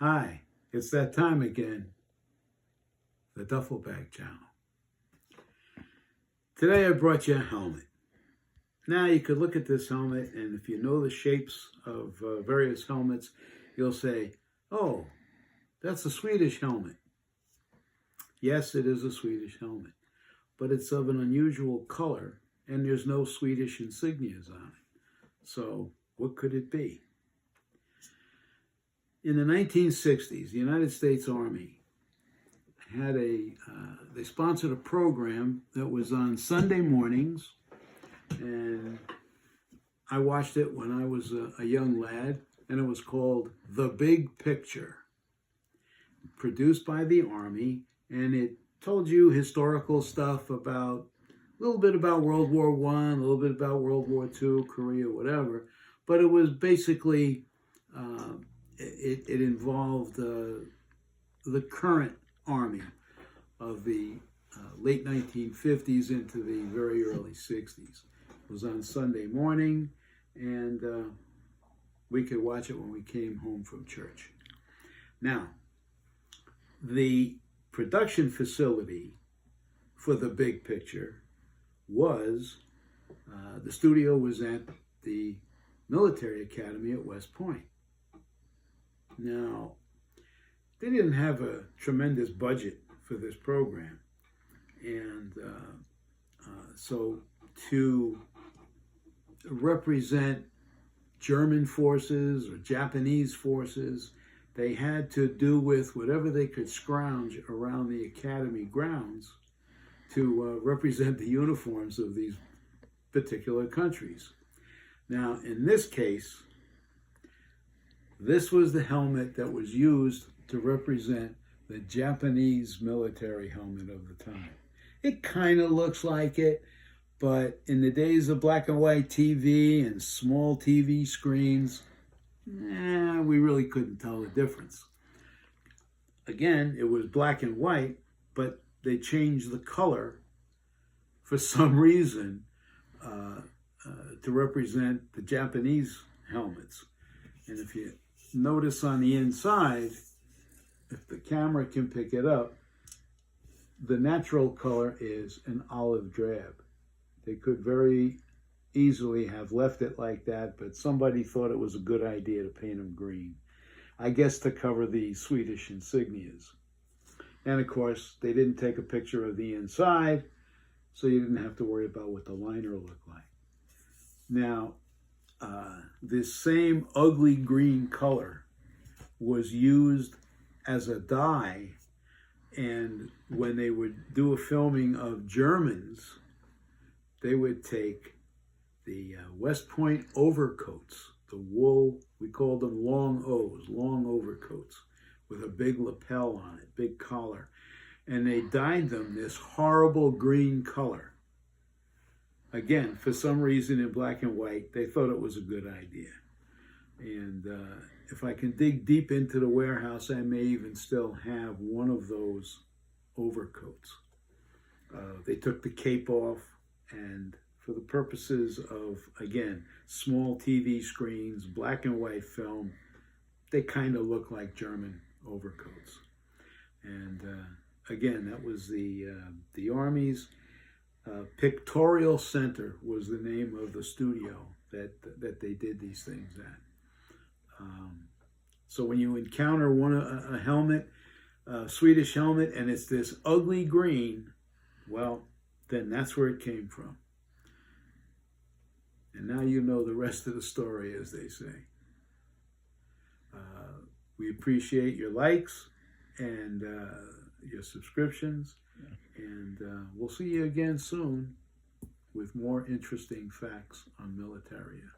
Hi, it's that time again, the Duffle Bag channel. Today I brought you a helmet. Now you could look at this helmet, and if you know the shapes of various helmets, you'll say, oh, that's a Swedish helmet. Yes, it is a Swedish helmet, but it's of an unusual color, and there's no Swedish insignias on it. So what could it be? In the 1960s, the United States Army had they sponsored a program that was on Sunday mornings, and I watched it when I was a young lad, and it was called The Big Picture, produced by the Army, and it told you historical stuff about, a little bit about World War I, a little bit about World War II, Korea, whatever, but it was basically it involved the current Army of the late 1950s into the very early 60s. It was on Sunday morning, and we could watch it when we came home from church. Now, the production facility for The Big Picture was, the studio was at the military academy at West Point. Now, they didn't have a tremendous budget for this program. And so to represent German forces or Japanese forces, they had to do with whatever they could scrounge around the academy grounds to represent the uniforms of these particular countries. Now, in this case, this was the helmet that was used to represent the Japanese military helmet of the time. It kind of looks like it, but in the days of black and white TV and small TV screens, we really couldn't tell the difference. Again, it was black and white, but they changed the color for some reason to represent the Japanese helmets. And if you notice on the inside, if the camera can pick it up, the natural color is an olive drab. They could very easily have left it like that, but somebody thought it was a good idea to paint them green. I guess to cover the Swedish insignias. And of course, they didn't take a picture of the inside, so you didn't have to worry about what the liner looked like. Now, this same ugly green color was used as a dye, and when they would do a filming of Germans, they would take the West Point overcoats, the wool, we called them long O's, long overcoats, with a big lapel on it, big collar, and they dyed them this horrible green color. Again, for some reason in black and white, they thought it was a good idea. And if I can dig deep into the warehouse, I may even still have one of those overcoats. They took the cape off, and for the purposes of, again, small TV screens, black and white film, they kind of look like German overcoats. And again, that was the Army's Pictorial Center was the name of the studio that they did these things at. So when you encounter a helmet, a Swedish helmet, and it's this ugly green, well, then that's where it came from. And now you know the rest of the story, as they say. We appreciate your likes and your subscriptions. And we'll see you again soon with more interesting facts on militaria.